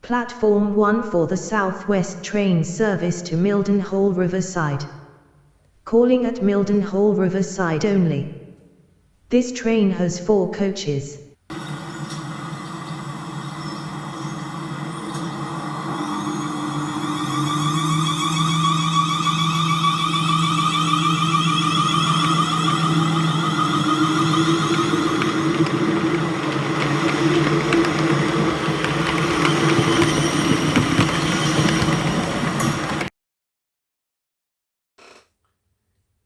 Platform 1 for the Southwest train service to Mildenhall Riverside. Calling at Mildenhall Riverside only. This train has 4 coaches.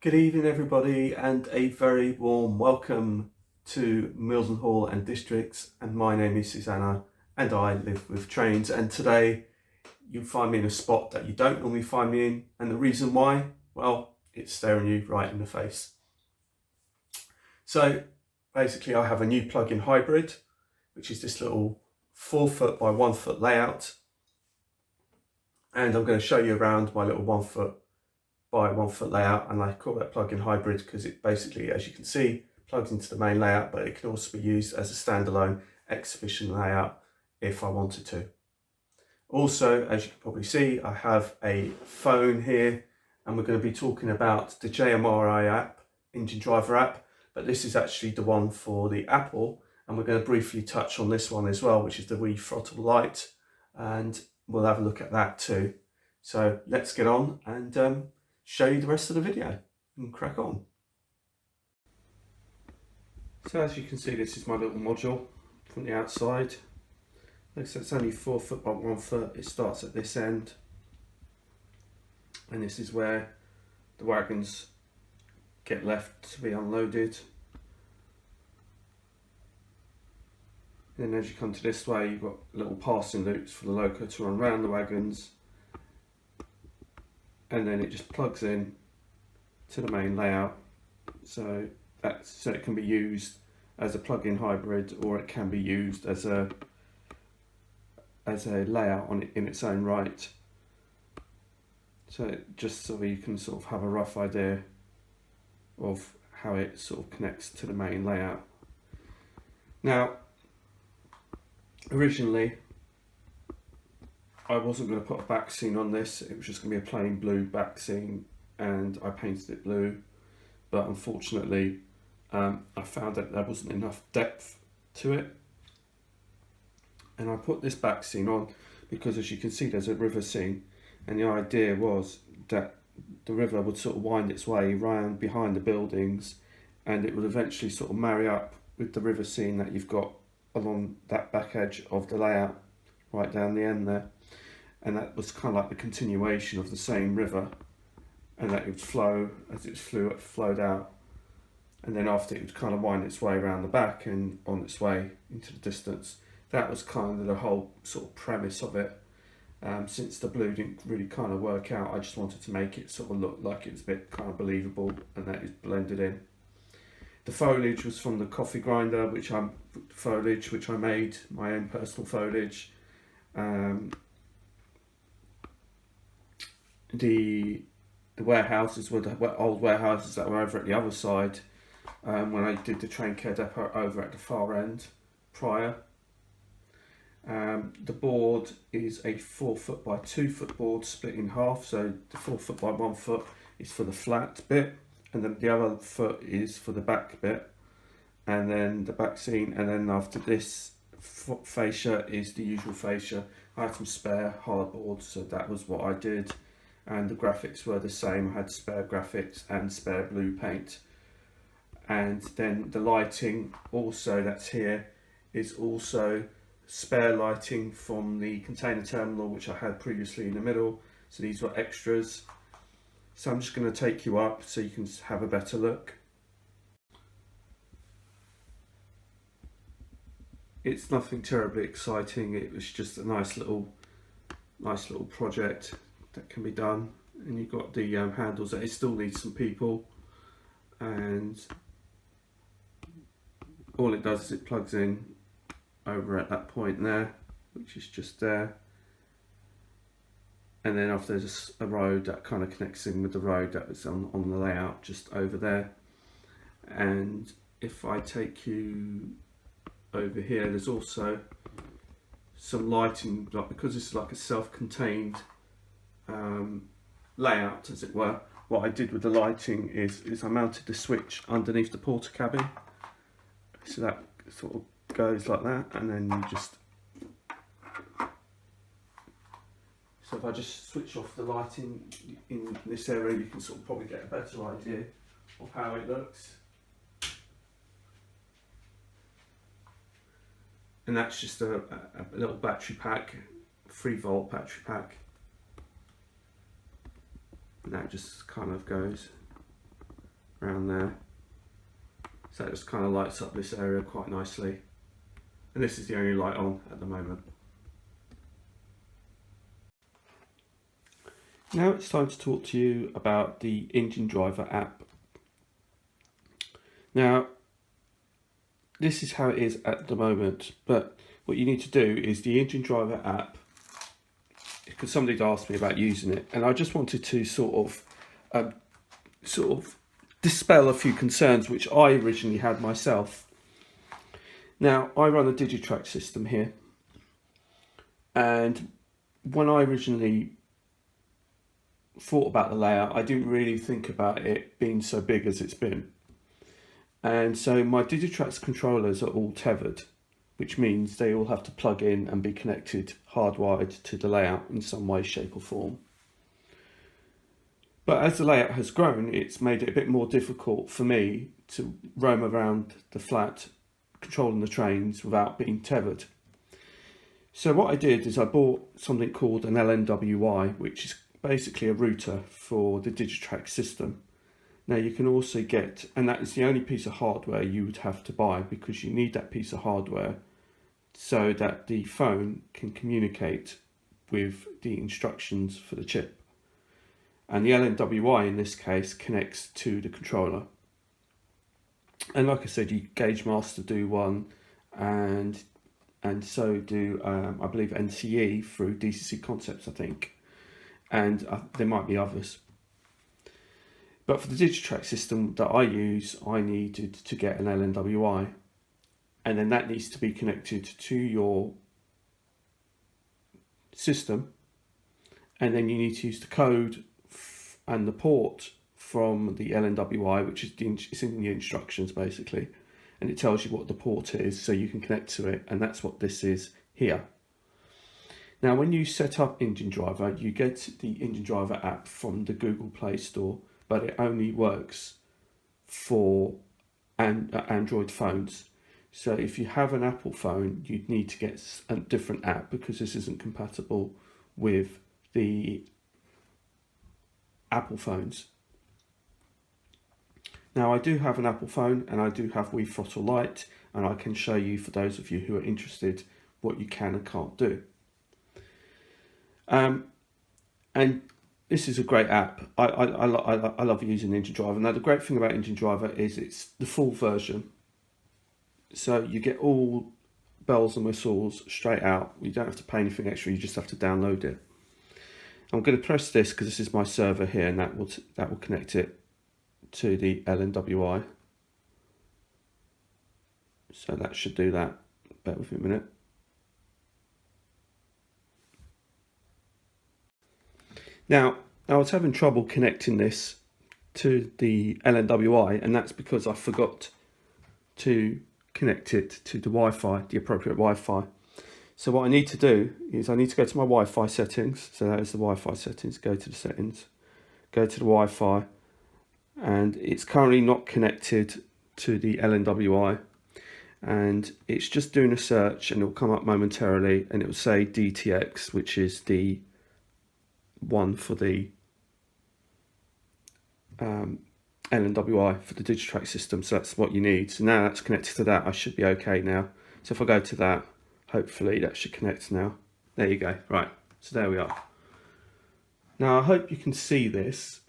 Good evening everybody, and a very warm welcome to Mildenhall and Districts, and my name is Susanna and I live with trains, and today you'll find me in a spot that you don't normally find me in, and the reason why, well, it's staring you right in the face. So basically I have a new plug-in hybrid, which is this little 4 foot by 1 foot layout, and I'm going to show you around my little 1 foot by 1 foot layout, and I call that plug-in hybrid because it basically, as you can see, plugs into the main layout, but it can also be used as a standalone exhibition layout if I wanted to. Also, as you can probably see, I have a phone here, and we're going to be talking about the JMRI app, engine driver app, but this is actually the one for the Apple, and we're going to briefly touch on this one as well, which is the WiThrottle Lite, and we'll have a look at that too. So let's get on and show you the rest of the video and crack on. So as you can see, this is my little module from the outside. Like I said, it's only 4 foot by 1 foot. It starts at this end, and this is where the wagons get left to be unloaded. And then as you come to this way, you've got little passing loops for the Loco to run around the wagons, and then it just plugs in to the main layout, so it can be used as a plug-in hybrid, or it can be used as a layout in its own right. So just so you can sort of have a rough idea of how it sort of connects to the main layout. Now, originally I wasn't going to put a back scene on this, it was just going to be a plain blue back scene, and I painted it blue, but unfortunately I found that there wasn't enough depth to it, and I put this back scene on because, as you can see, there's a river scene, and the idea was that the river would sort of wind its way round behind the buildings, and it would eventually sort of marry up with the river scene that you've got along that back edge of the layout right down the end there. And that was kind of like the continuation of the same river, and that it would flow as it flowed out, and then after it would kind of wind its way around the back and on its way into the distance. That was kind of the whole sort of premise of it. Since the blue didn't really kind of work out, I just wanted to make it sort of look like it was a bit kind of believable, and that is blended in. The foliage was from the coffee grinder, which I made, my own personal foliage. The warehouses were the old warehouses that were over at the other side when I did the train care depot over at the far end prior. The board is a 4 foot by 2 foot board split in half, so the 4 foot by 1 foot is for the flat bit, and then the other foot is for the back bit, and then the back scene, and then after this fascia is the usual fascia. I had some spare hardboard, so that was what I did, and the graphics were the same. I had spare graphics and spare blue paint, and then the lighting also that's here is also spare lighting from the container terminal, which I had previously in the middle, so these were extras. So I'm just going to take you up so you can have a better look. It's nothing terribly exciting, it was just a nice little project that can be done. And you've got the handles that it still needs some people, and all it does is it plugs in over at that point there, which is just there, and then after there's a road that kind of connects in with the road that was on the layout just over there. And if I take you over here, there's also some lighting, like, because this is like a self-contained layout, as it were. What I did with the lighting is I mounted the switch underneath the porter cabin, so that sort of goes like that, and then you just, so if I just switch off the lighting in this area, you can sort of probably get a better idea of how it looks. And that's just a little battery pack, 3-volt battery pack. And that just kind of goes around there. So it just kind of lights up this area quite nicely. And this is the only light on at the moment. Now it's time to talk to you about the engine driver app. Now, this is how it is at the moment, but what you need to do is the engine driver app, because somebody'd asked me about using it, and I just wanted to sort of dispel a few concerns which I originally had myself. Now, I run a Digitrack system here, and when I originally thought about the layout, I didn't really think about it being so big as it's been. And so my Digitrack's controllers are all tethered, which means they all have to plug in and be connected hardwired to the layout in some way, shape or form. But as the layout has grown, it's made it a bit more difficult for me to roam around the flat controlling the trains without being tethered. So what I did is I bought something called an LNWI, which is basically a router for the Digitrack system. Now you can also get, and that is the only piece of hardware you would have to buy, because you need that piece of hardware so that the phone can communicate with the instructions for the chip. And the LNWI in this case connects to the controller. And like I said, you Gauge Master do one, and so do I believe NCE through DCC Concepts, I think, and there might be others. But for the Digitrack system that I use, I needed to get an LNWI, and then that needs to be connected to your system, and then you need to use the code and the port from the LNWI, which is it's in the instructions basically, and it tells you what the port is so you can connect to it, and that's what this is here. Now when you set up Engine Driver, you get the Engine Driver app from the Google Play Store, but it only works for Android phones. So if you have an Apple phone, you'd need to get a different app, because this isn't compatible with the Apple phones. Now I do have an Apple phone, and I do have WiThrottle Lite, and I can show you, for those of you who are interested, what you can and can't do. And this is a great app. I love using Engine Driver. Now the great thing about Engine Driver is it's the full version. So you get all bells and whistles straight out. You don't have to pay anything extra, you just have to download it. I'm going to press this because this is my server here, and that will connect it to the LNWI. So that should do that. Bear with me a minute. Now, I was having trouble connecting this to the LNWI, and that's because I forgot to connect it to the Wi-Fi, the appropriate Wi-Fi. So what I need to do is I need to go to my Wi-Fi settings. So that is the Wi-Fi settings. Go to the settings, go to the Wi-Fi, and it's currently not connected to the LNWI. And it's just doing a search, and it'll come up momentarily, and it will say DTX, which is the one for the LNWI for the Digitrack system. So that's what you need. So now that's connected to that, I should be okay now. So if I go to that, hopefully that should connect now. There you go. Right, so there we are. Now I hope you can see this.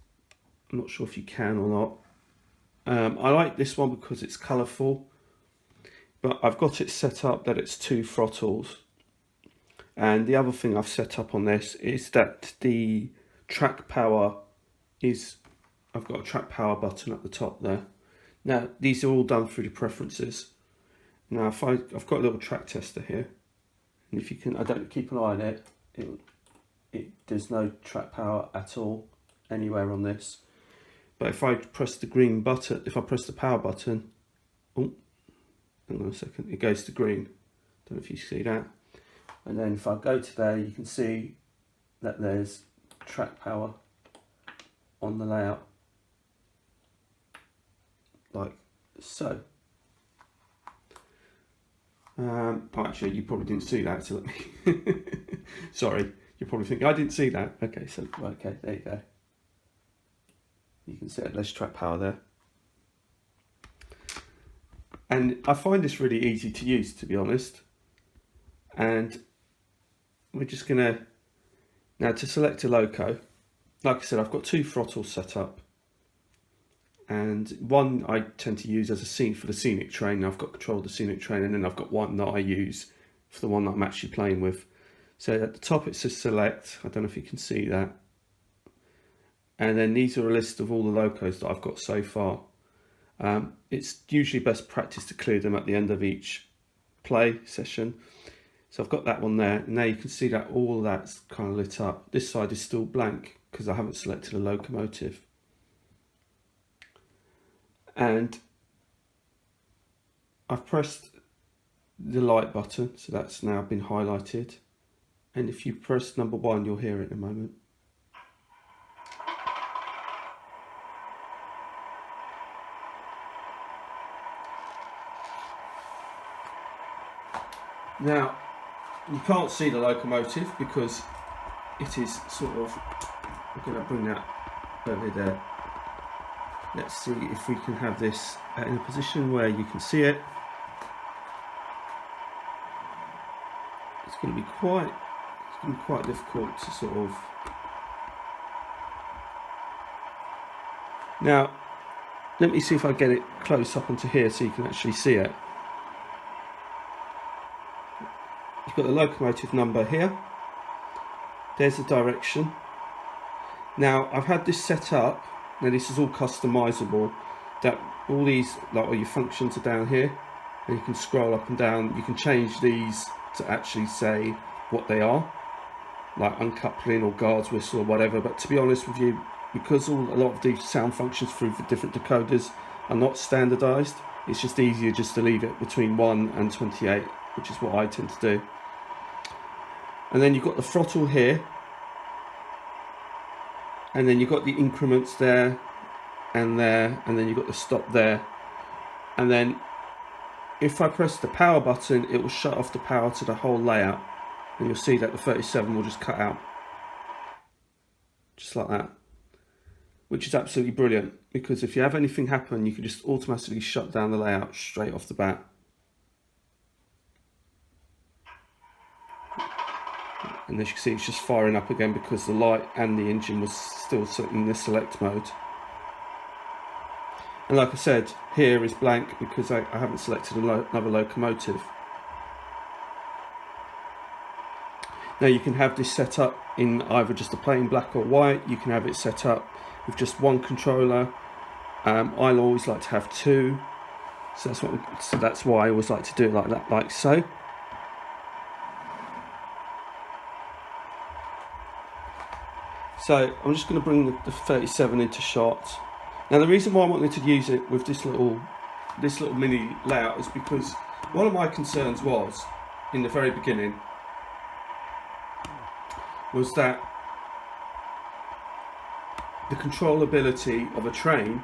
I'm not sure if you can or not. I like this one because it's colourful, but I've got it set up that it's 2 throttles. And the other thing I've set up on this is that the track power is, I've got a track power button at the top there. Now these are all done through the preferences. Now if I've got a little track tester here, And if you can, I don't keep an eye on it. There's no track power at all anywhere on this. But if I press the green button, if I press the power button, oh, hang on a second, it goes to green. Don't know if you see that. And then if I go to there, you can see that there's track power on the layout, like so. Actually, you probably didn't see that, so let me sorry, you're probably thinking I didn't see that. Okay, so okay, there you go. You can set less track power there. And I find this really easy to use, to be honest. And we're just gonna, now to select a Loco, like I said, I've got 2 throttles set up. And one I tend to use as a scene for the scenic train. I've got control of the scenic train, and then I've got one that I use for the one that I'm actually playing with. So at the top it says select. I don't know if you can see that. And then these are a list of all the Locos that I've got so far. It's usually best practice to clear them at the end of each play session. So I've got that one there. And now you can see that all of that's kind of lit up. This side is still blank because I haven't selected a locomotive. And I've pressed the light button, so that's now been highlighted. And if you press number 1, you'll hear it in a moment. Now, you can't see the locomotive because it is sort of, I'm going to bring that over there. Let's see if we can have this in a position where you can see it. It's going to be quite difficult to sort of. Now, let me see if I get it close up onto here so you can actually see it. You've got the locomotive number here. There's the direction. Now, I've had this set up. Now this is all customizable, that all these, like all your functions are down here, and you can scroll up and down. You can change these to actually say what they are, like uncoupling or guards whistle or whatever. But to be honest with you, because a lot of these sound functions through the different decoders are not standardized, it's just easier just to leave it between 1 and 28, which is what I tend to do. And then you've got the throttle here. And then you've got the increments there, and then you've got the stop there. And then if I press the power button, it will shut off the power to the whole layout. And you'll see that the 37 will just cut out. Just like that. Which is absolutely brilliant, because if you have anything happen, you can just automatically shut down the layout straight off the bat. And as you can see, it's just firing up again because the light and the engine was still in the select mode. And like I said, here is blank because I haven't selected another locomotive. Now you can have this set up in either just a plain black or white. You can have it set up with just 1 controller. I always like to have 2. So that's why I always like to do it like that, like so. So I'm just going to bring the 37 into shot. Now the reason why I wanted to use it with this little mini layout is because one of my concerns was, in the very beginning, was that the controllability of a train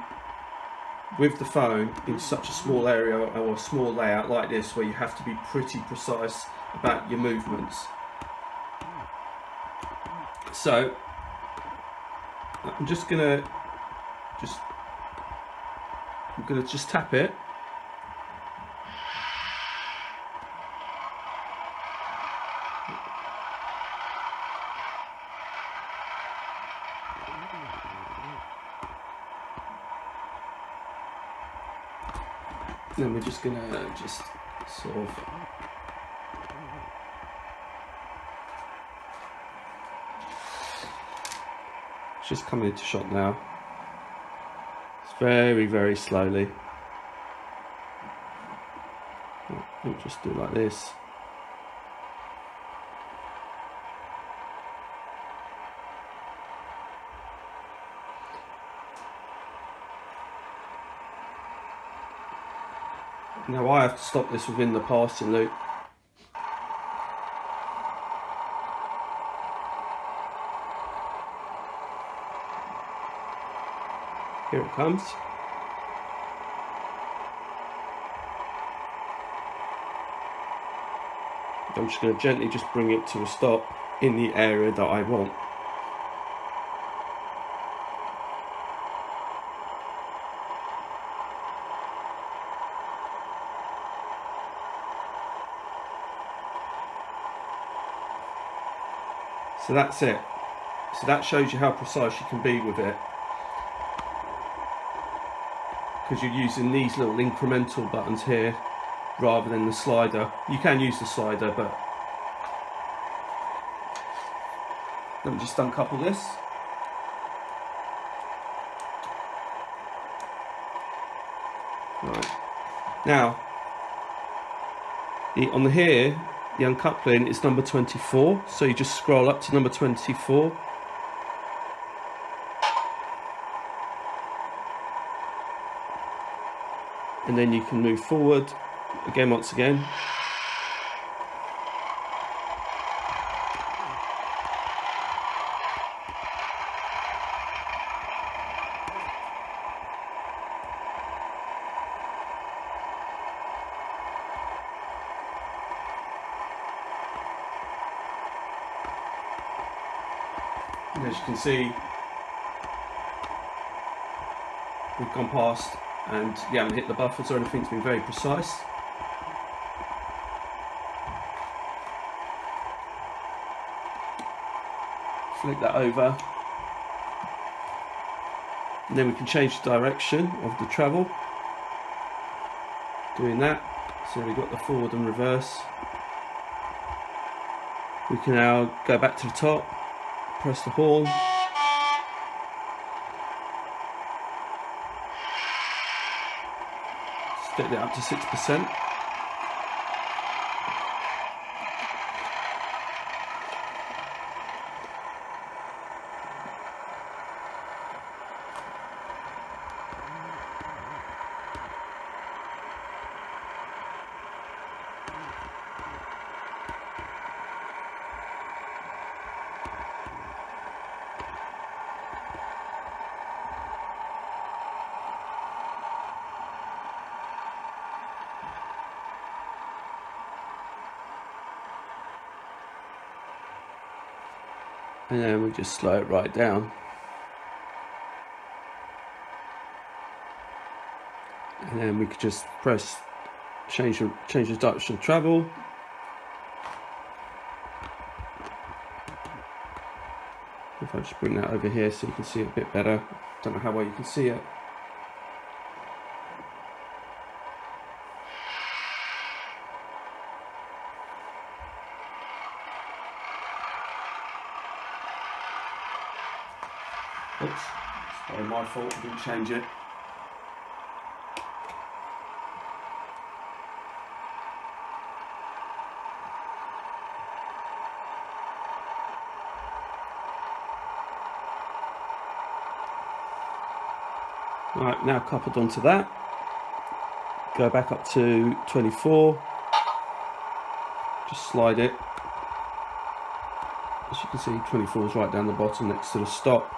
with the phone in such a small area or a small layout like this, where you have to be pretty precise about your movements. So I'm gonna just tap it. Then we're just gonna just sort of it's just coming into shot now. It's very, very slowly. We'll just do it like this. Now I have to stop this within the passing loop. Here it comes. I'm just going to gently just bring it to a stop in the area that I want. So that's it. So that shows you how precise you can be with it, because you're using these little incremental buttons here rather than the slider. You can use the slider, but let me just uncouple this. Right. Now, on the here, the uncoupling is number 24, so you just scroll up to number 24. And then you can move forward again, once again. And as you can see, we've gone past, and you haven't hit the buffers or anything. It's been very precise. Flick that over, and then we can change the direction of the travel. Doing that, so we've got the forward and reverse. We can now go back to the top, press the horn. Set it up to 6%. And then we just slow it right down. And then we could just press change the direction of travel. If I just bring that over here so you can see it a bit better. Don't know how well you can see it. Oops, sorry, my fault, I didn't change it. Right, now coupled onto that, go back up to 24, just slide it. As you can see, 24 is right down the bottom next to the stop.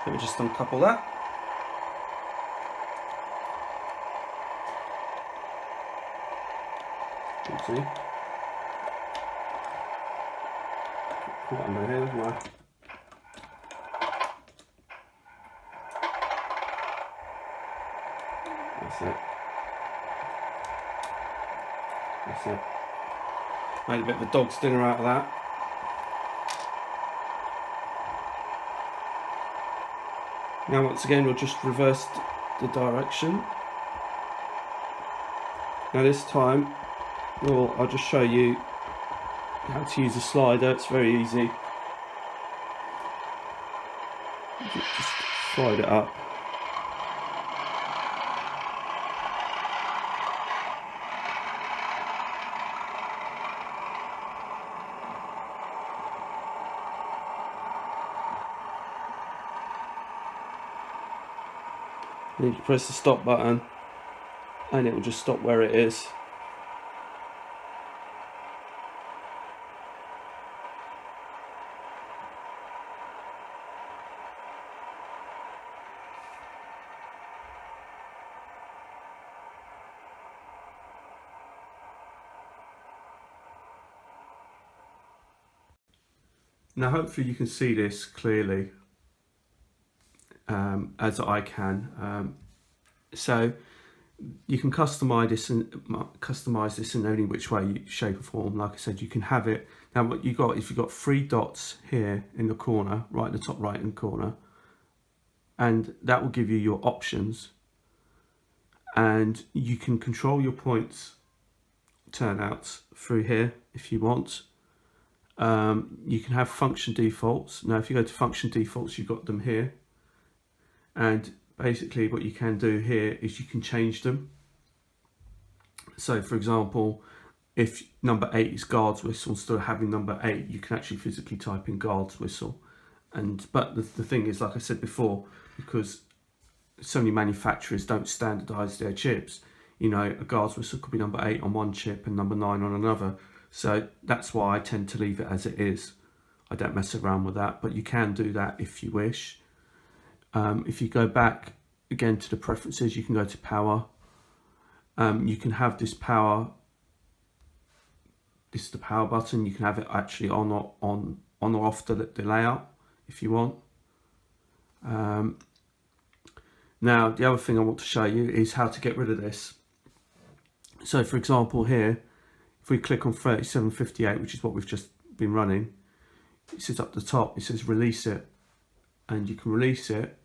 Let me just uncouple that. Let's see. Put that under here, right. it. That's it. Made a bit of a dog's dinner out of that. Now once again we'll just reverse the direction. Now this time I'll just show you how to use a slider. It's very easy. Just slide it up. Then you press the stop button and it will just stop where it is. Now hopefully you can see this clearly as I can. So you can customize this in any which way, shape or form. Like I said, you can have it. Now what you got, if you've got 3 dots here in the corner, right in the top right hand corner, and that will give you your options, and you can control your points turnouts through here if you want. You can have function defaults. Now if you go to function defaults, you've got them here, and basically what you can do here is you can change them. So for example, if number 8 is guard's whistle, instead of having number 8 you can actually physically type in guard's whistle. But the thing is, like I said before, because so many manufacturers don't standardize their chips, you know, a guard's whistle could be number 8 on one chip and number 9 on another. So that's why I tend to leave it as it is. I don't mess around with that, but you can do that if you wish. If you go back again to the preferences, you can go to power. You can have this power. This is the power button. You can have it actually on or off the layout if you want. Now the other thing I want to show you is how to get rid of this. So for example here, if we click on 3758, which is what we've just been running, it says up the top, it says release it, and you can release it.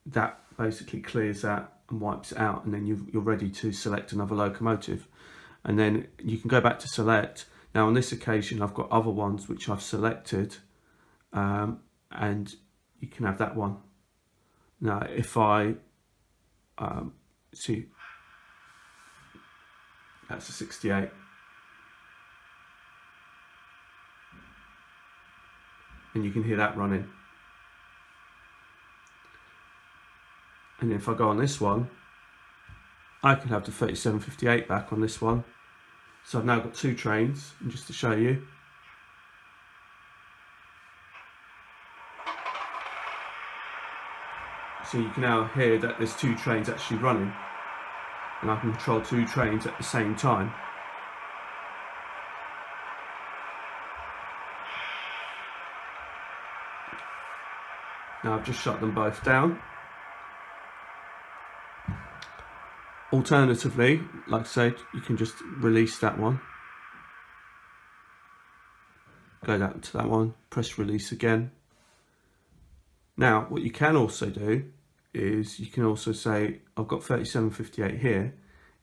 That basically clears that and wipes it out, and then you're ready to select another locomotive. And then you can go back to select. Now on this occasion I've got other ones which I've selected, and you can have that one. Now if I see, that's a 68. And you can hear that running. And if I go on this one, I can have the 3758 back on this one. So I've now got 2 trains, and just to show you. So you can now hear that there's 2 trains actually running, and I can control 2 trains at the same time. Now I've just shut them both down. Alternatively, like I said, you can just release that one. Go down to that one, press release again. Now, what you can also do is you can also say, I've got 3758 here.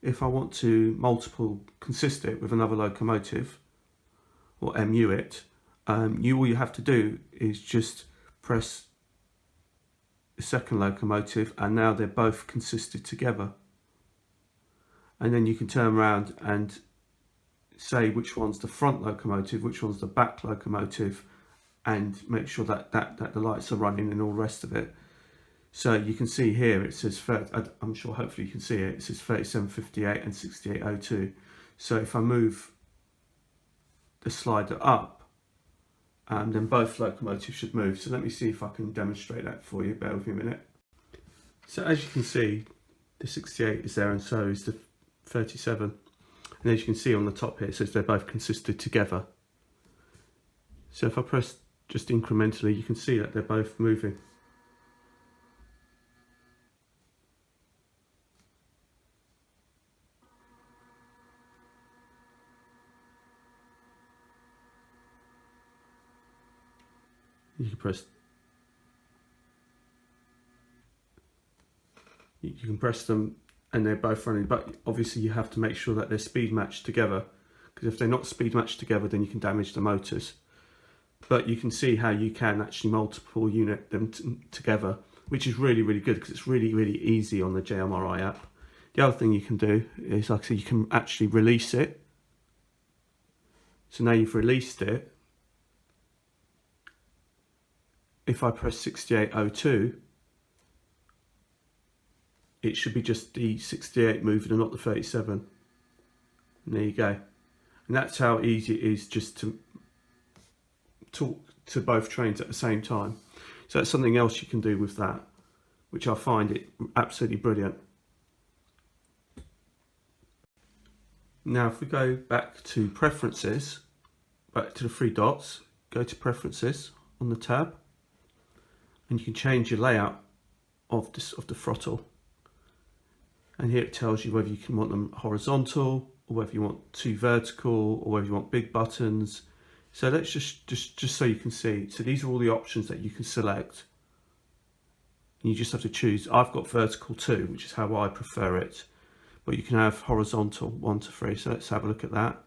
If I want to multiple consist it with another locomotive, or MU it, all you have to do is just press the second locomotive, and now they're both consisted together. And then you can turn around and say which one's the front locomotive, which one's the back locomotive, and make sure that the lights are running and all the rest of it. So you can see here it says, I'm sure hopefully you can see it, it says 3758 and 6802. So if I move the slider up, then both locomotives should move. So let me see if I can demonstrate that for you, bear with me a minute. So as you can see, the 68 is there and so is the 37. And as you can see on the top here, it says they're both consisted together. So if I press just incrementally, you can see that they're both moving. You can press. You can press them, and they're both running. But obviously, you have to make sure that they're speed matched together, because if they're not speed matched together, then you can damage the motors. But you can see how you can actually multiple unit them together, which is really, really good, because it's really, really easy on the JMRI app. The other thing you can do is, like I said, you can actually release it. So now you've released it. If I press 6802, it should be just the 68 moving and not the 37. And there you go. And that's how easy it is just to talk to both trains at the same time. So that's something else you can do with that, which I find it absolutely brilliant. Now if we go back to preferences, back to the three dots, go to preferences on the tab, and you can change your layout of the throttle. And here it tells you whether you can want them horizontal, or whether you want two vertical, or whether you want big buttons. So let's just so you can see. So these are all the options that you can select. And you just have to choose. I've got vertical 2, which is how I prefer it. But you can have horizontal 1 to 3. So let's have a look at that.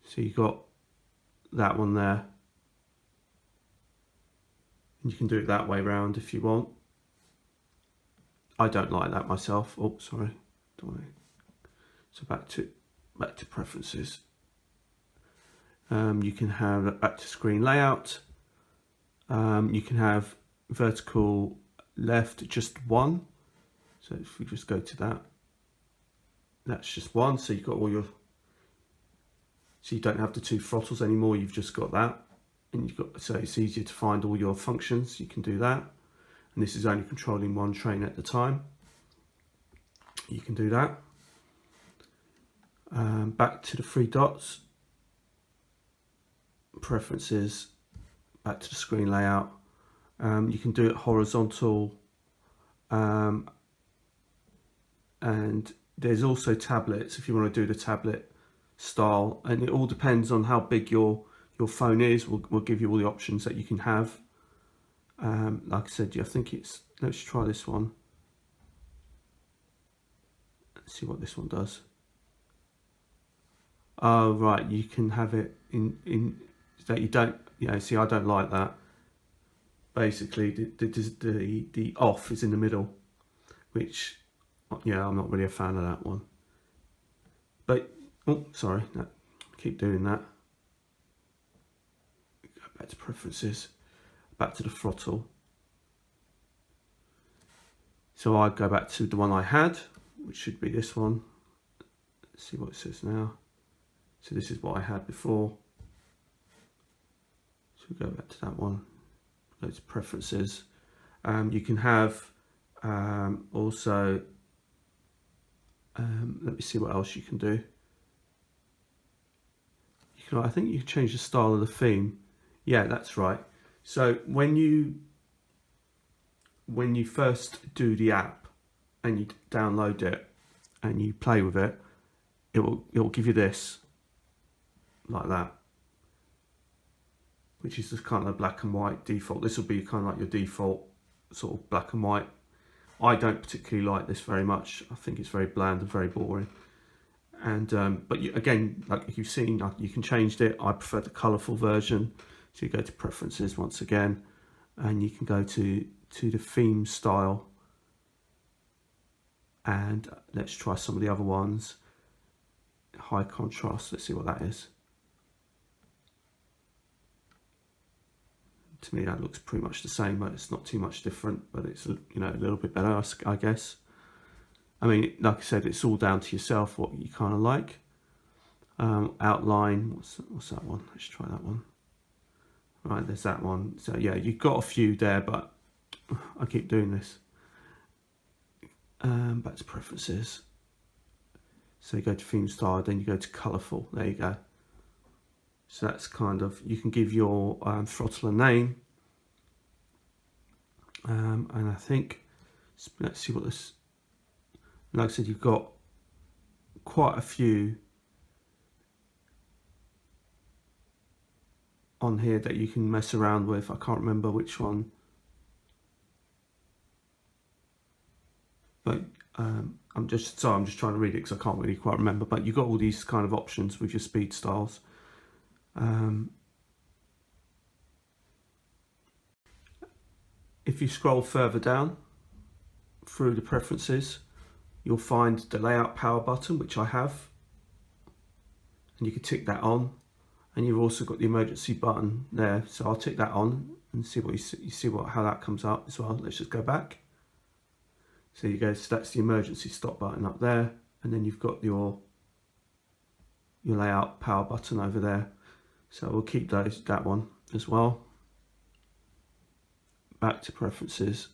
So you've got that one there. And you can do it that way round if you want. I don't like that myself. Oh, sorry. Don't want to. So back to preferences. You can have back to screen layout. You can have vertical left just 1. So if we just go to that, that's just 1. So you've got all your. So you don't have the 2 throttles anymore. You've just got that, and you've got, so it's easier to find all your functions. You can do that, and this is only controlling 1 train at a time. You can do that. Back to the 3 dots, preferences, back to the screen layout. You can do it horizontal, and there's also tablets if you want to do the tablet style, and it all depends on how big your phone is. We'll give you all the options that you can have. Like I said, I think it's, let's try this one. Let's see what this one does. Oh right, you can have it in that you don't, see, I don't like that. Basically the off is in the middle, which, I'm not really a fan of that one. But oh, sorry, no, keep doing that. Go back to preferences, back to the throttle. So I go back to the one I had, which should be this one. Let's see what it says now. So this is what I had before. So we go back to that one, go to preferences. You can have also, let me see what else you can do. I think you can change the style of the theme. Yeah, that's right. So when you first do the app and you download it and you play with it, it will give you this, like that, which is just kind of black and white default. This will be kind of like your default sort of black and white. I don't particularly like this very much. I think it's very bland and very boring. And but again, like you've seen, you can change it. I prefer the colourful version. So you go to preferences once again, and you can go to the theme style. And let's try some of the other ones. High contrast. Let's see what that is. To me, that looks pretty much the same, but it's not too much different. But it's a little bit better, I guess. I mean, like I said, it's all down to yourself what you kind of like. Outline, what's that one? Let's try that one. Right, there's that one. So yeah, you've got a few there, but I keep doing this. Back to preferences. So you go to theme style, then you go to colourful. There you go. So that's kind of, you can give your throttle a name. And I think, let's see what this, like I said, you've got quite a few on here that you can mess around with. I can't remember which one, but I'm just trying to read it because I can't really quite remember. But you've got all these kind of options with your speed styles. If you scroll further down through the preferences, you'll find the layout power button, which I have, and you can tick that on. And you've also got the emergency button there, so I'll tick that on and see what you see how that comes up as well. Let's just go back. So you go. So that's the emergency stop button up there, and then you've got your layout power button over there. So we'll keep that one as well. Back to preferences.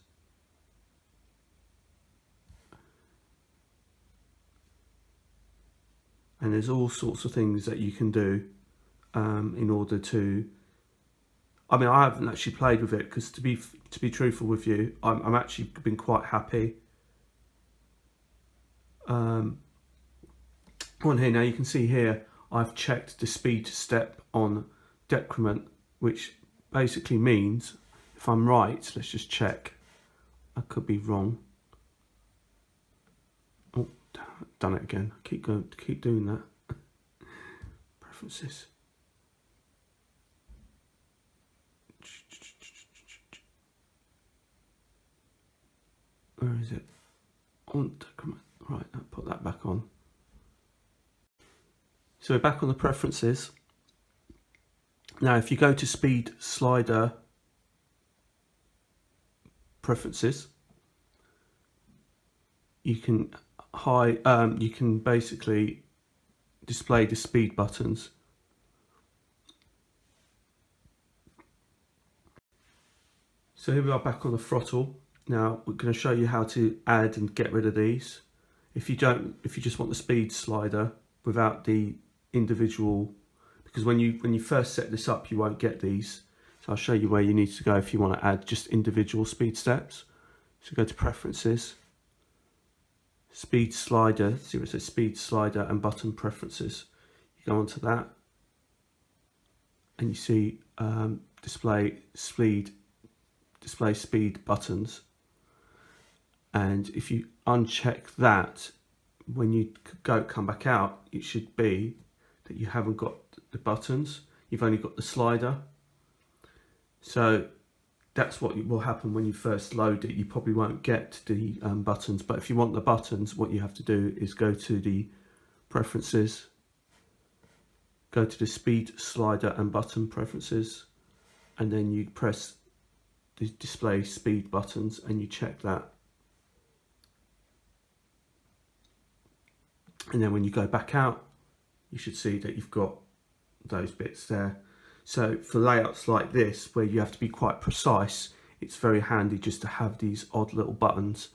And there's all sorts of things that you can do in order to. I mean, I haven't actually played with it because to be truthful with you, I'm actually been quite happy. On here now, you can see here I've checked the speed step on decrement, which basically means, if I'm right, let's just check. I could be wrong. Oh, done it again. Keep doing that. Preferences. Where is it? On decrement. Right, I'll put that back on. So we're back on the preferences. Now, if you go to speed slider preferences, you can you can basically display the speed buttons. So here we are back on the throttle. Now we're going to show you how to add and get rid of these. If you just want the speed slider without the individual, because when you first set this up, you won't get these. So I'll show you where you need to go if you want to add just individual speed steps. So go to preferences, speed slider, see where it says speed slider and button preferences. You go onto that and you see display speed buttons. And if you uncheck that, when you come back out, it should be that you haven't got the buttons, you've only got the slider. So that's what will happen when you first load it. You probably won't get the buttons, but if you want the buttons, what you have to do is go to the preferences, go to the speed slider and button preferences, and then you press the display speed buttons and you check that. And then when you go back out, you should see that you've got those bits there. So for layouts like this, where you have to be quite precise, it's very handy just to have these odd little buttons.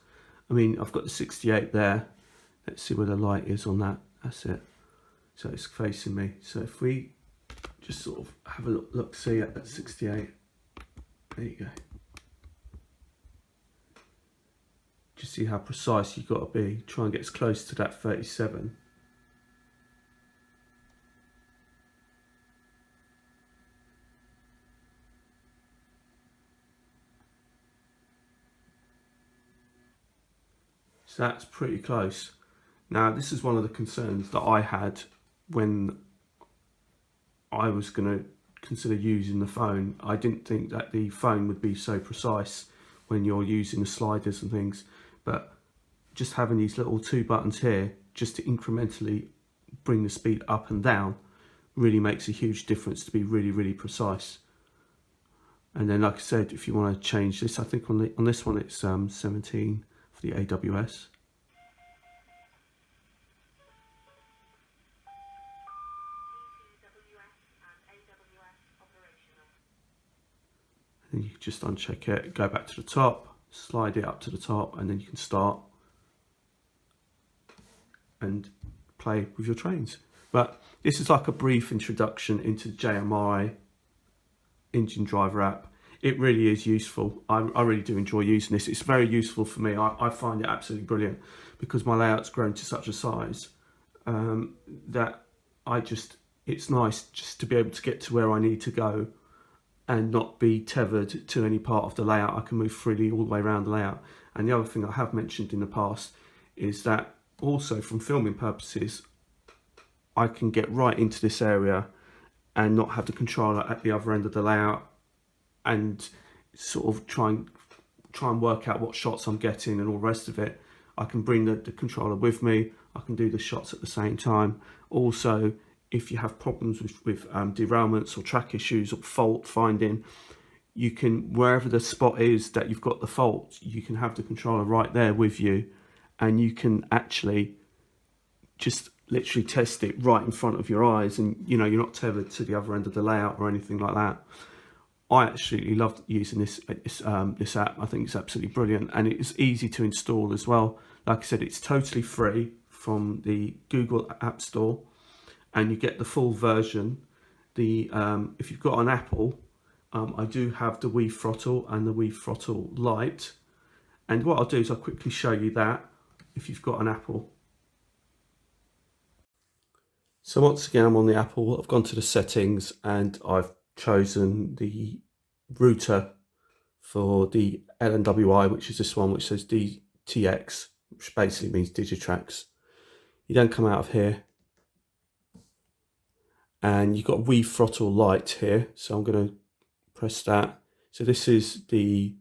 I mean, I've got the 68 there. Let's see where the light is on that. That's it. So it's facing me. So if we just sort of have a look see at that 68. There you go. Just see how precise you've got to be. Try and get as close to that 37. So that's pretty close. Now, this is one of the concerns that I had when I was going to consider using the phone. I didn't think that the phone would be so precise when you're using the sliders and things, but just having these little two buttons here just to incrementally bring the speed up and down really makes a huge difference to be really, really precise. And then, like I said, if you want to change this, I think on this one it's 17 for the AWS. And you just uncheck it, go back to the top, slide it up to the top, and then you can start and play with your trains. But this is like a brief introduction into JMRI engine driver app. It really is useful. I really do enjoy using this. It's very useful for me. I find it absolutely brilliant because my layout's grown to such a size that it's nice just to be able to get to where I need to go and not be tethered to any part of the layout. I can move freely all the way around the layout. And the other thing I have mentioned in the past is that also from filming purposes, I can get right into this area and not have the controller at the other end of the layout and sort of try and work out what shots I'm getting and all the rest of it. I can bring the controller with me. I can do the shots at the same time. Also, if you have problems with derailments or track issues or fault finding, you can, wherever the spot is that you've got the fault, you can have the controller right there with you, and you can actually just literally test it right in front of your eyes, and you know, you're not tethered to the other end of the layout or anything like that. I absolutely love using this app. I think it's absolutely brilliant, and it's easy to install as well. Like I said, it's totally free from the Google App Store, and you get the full version. If you've got an Apple, I do have the WiThrottle and the WiThrottle Lite, and what I'll do is I'll quickly show you that if you've got an Apple. So once again, I'm on the Apple. I've gone to the settings and I've chosen the router for the LNWI, which is this one, which says DTX, which basically means Digitrax. You then come out of here and you've got WiThrottle Lite here. So I'm going to press that. So this is the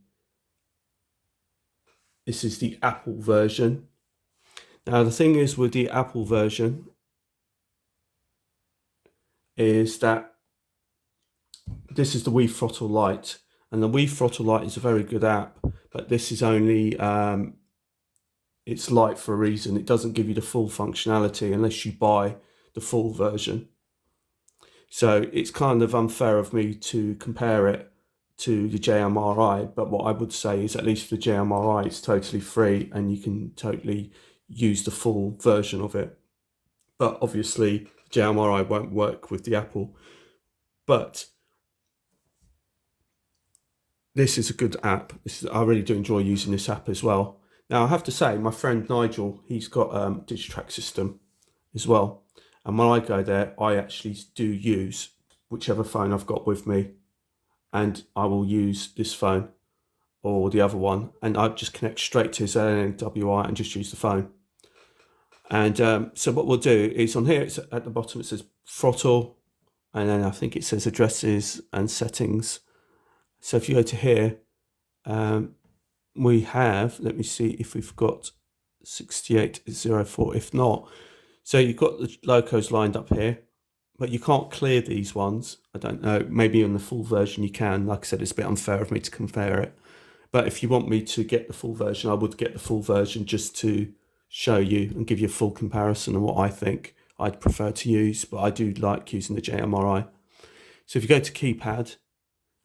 Apple version. Now the thing is with the Apple version is that this is the WiThrottle Lite, and the WiThrottle Lite is a very good app, but this is only it's light for a reason. It doesn't give you the full functionality unless you buy the full version. So it's kind of unfair of me to compare it to the JMRI, but what I would say is at least the JMRI is totally free and you can totally use the full version of it. But obviously JMRI won't work with the Apple, but this is a good app. I really do enjoy using this app as well. Now I have to say, my friend Nigel, he's got a Digitrax system as well, and when I go there I actually do use whichever phone I've got with me, and I will use this phone or the other one, and I just connect straight to his LNWI and just use the phone. And so what we'll do is on here, it's at the bottom, it says throttle, and then I think it says addresses and settings. So if you go to here, we have, let me see if we've got 6804, if not. So you've got the locos lined up here, but you can't clear these ones. I don't know, maybe in the full version you can. Like I said, it's a bit unfair of me to compare it. But if you want me to get the full version, I would get the full version just to show you and give you a full comparison of what I think I'd prefer to use, but I do like using the JMRI. So if you go to keypad,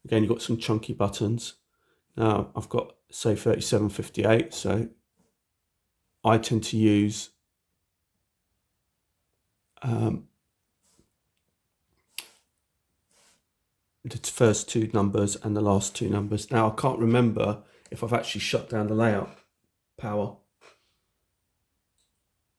again, you've got some chunky buttons. Now I've got, say, 3758, so I tend to use the first two numbers and the last two numbers. Now I can't remember if I've actually shut down the layout power.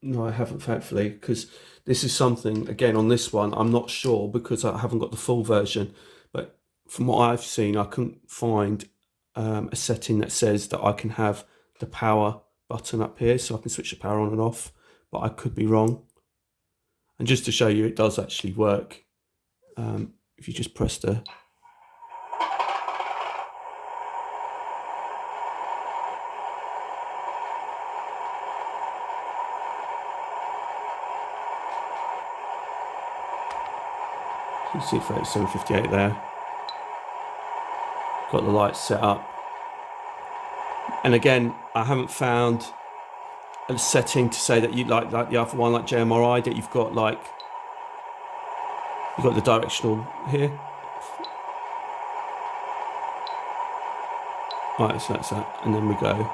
No, I haven't, thankfully, because this is something, again, on this one, I'm not sure because I haven't got the full version, but from what I've seen, I couldn't find a setting that says that I can have the power button up here, so I can switch the power on and off, but I could be wrong. And just to show you, it does actually work. If you just press the... You can see 3758 there. Got the lights set up. And again, I haven't found a setting to say that you like the other one, like JMRI, that you've got the directional here. Right, so that's that, and then we go.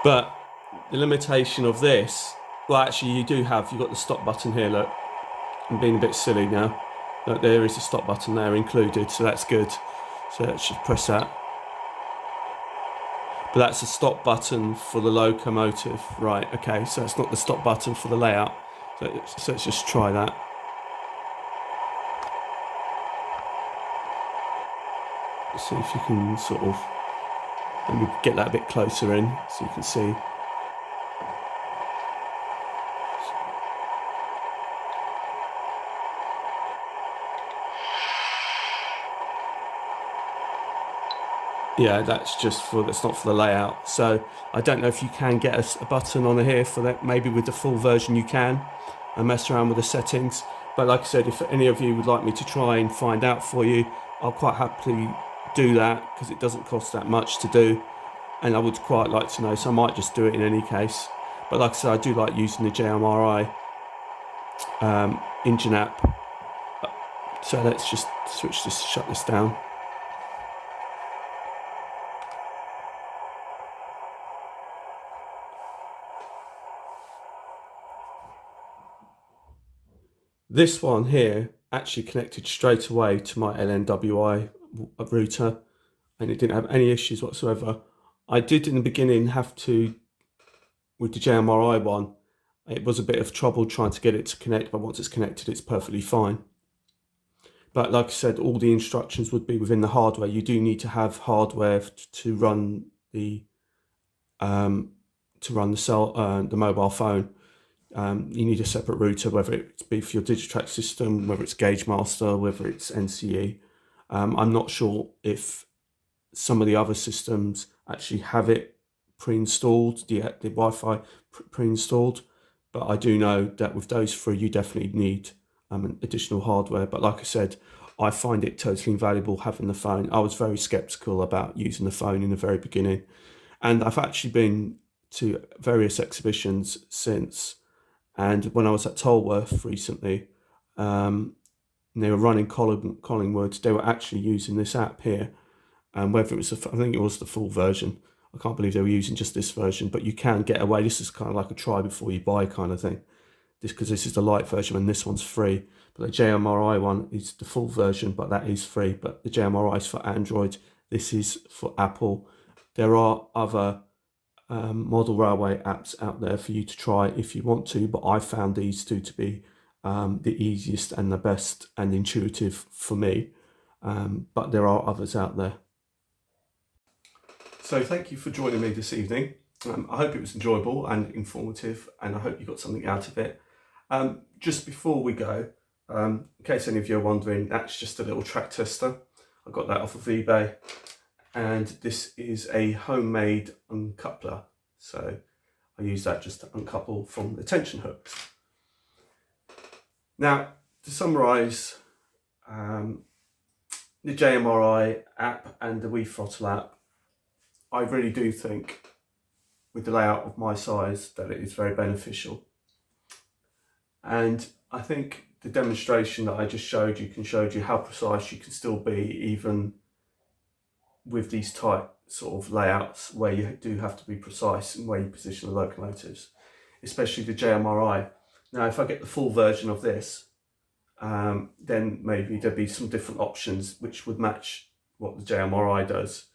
But the limitation of this, well, actually you've got the stop button here, look. I'm being a bit silly now. Look, there is a stop button there included, so that's good. So let's just press that. But that's a stop button for the locomotive. Right, okay, so it's not the stop button for the layout. So let's just try that. See if you can sort of, let me get that a bit closer in so you can see. Yeah, that's not for the layout. So I don't know if you can get a button on here for that. Maybe with the full version you can, and mess around with the settings. But like I said, if any of you would like me to try and find out for you, I'll quite happily do that, because it doesn't cost that much to do, and I would quite like to know, so I might just do it in any case. But like I said, I do like using the JMRI engine app. So let's just shut this down. This one here actually connected straight away to my LNWI router, and it didn't have any issues whatsoever. I did in the beginning have to, with the JMRI one, it was a bit of trouble trying to get it to connect, but once it's connected, it's perfectly fine. But like I said, all the instructions would be within the hardware. You do need to have hardware to run the the mobile phone. You need a separate router, whether it be for your Digitrack system, whether it's GaugeMaster, whether it's NCE. I'm not sure if some of the other systems actually have it pre-installed, the Wi-Fi pre-installed, but I do know that with those three, you definitely need additional hardware. But like I said, I find it totally invaluable having the phone. I was very skeptical about using the phone in the very beginning, and I've actually been to various exhibitions since. And when I was at Tolworth recently, and they were running Collingwood, they were actually using this app here. And whether it was, I think it was the full version. I can't believe they were using just this version, but you can get away. This is kind of like a try before you buy kind of thing. Because this is the light version and this one's free. But the JMRI one is the full version, but that is free. But the JMRI is for Android. This is for Apple. There are other model railway apps out there for you to try if you want to, but I found these two to be the easiest and the best and intuitive for me. But there are others out there. So thank you for joining me this evening. I hope it was enjoyable and informative, and I hope you got something out of it. Just before we go, in case any of you are wondering, that's just a little track tester. I got that off of eBay, and this is a homemade uncoupler. So I use that just to uncouple from the tension hooks. Now, to summarise, the JMRI app and the WiThrottle app, I really do think, with the layout of my size, that it is very beneficial. And I think the demonstration that I just showed you how precise you can still be, even with these tight sort of layouts where you do have to be precise in where you position the locomotives, especially the JMRI. Now, if I get the full version of this, then maybe there'd be some different options which would match what the JMRI does.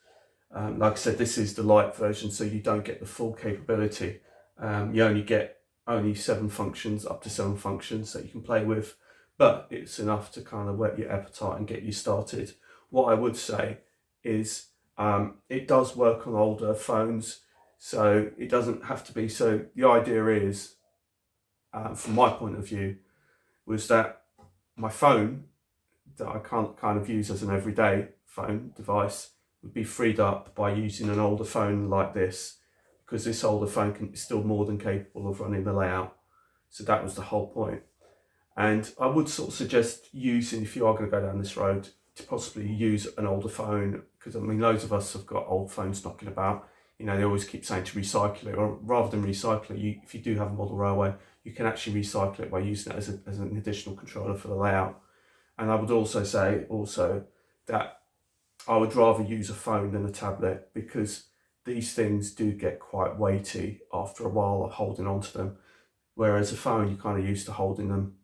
Like I said, this is the light version, so you don't get the full capability. You only get 7 functions, up to 7 functions that you can play with, but it's enough to kind of whet your appetite and get you started. What I would say is it does work on older phones, so it doesn't have to be. So the idea is, from my point of view, was that my phone that I can't kind of use as an everyday phone device would be freed up by using an older phone like this, because this older phone is still more than capable of running the layout. So that was the whole point. And I would sort of suggest using, if you are going to go down this road, to possibly use an older phone, because I mean, loads of us have got old phones knocking about. You know, they always keep saying to recycle it, or rather than recycle it, if you do have a model railway, you can actually recycle it by using it as an additional controller for the layout. And I would also say that I would rather use a phone than a tablet, because these things do get quite weighty after a while of holding onto them. Whereas a phone, you're kind of used to holding them.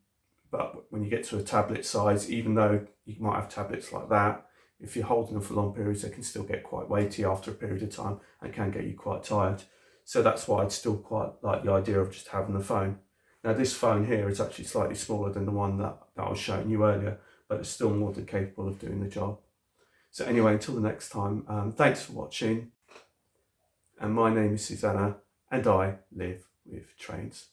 But when you get to a tablet size, even though you might have tablets like that, if you're holding them for long periods, they can still get quite weighty after a period of time and can get you quite tired. So that's why I'd still quite like the idea of just having the phone. Now this phone here is actually slightly smaller than the one that I was showing you earlier, but it's still more than capable of doing the job. So anyway, until the next time, thanks for watching. And my name is Susanna, and I live with trains.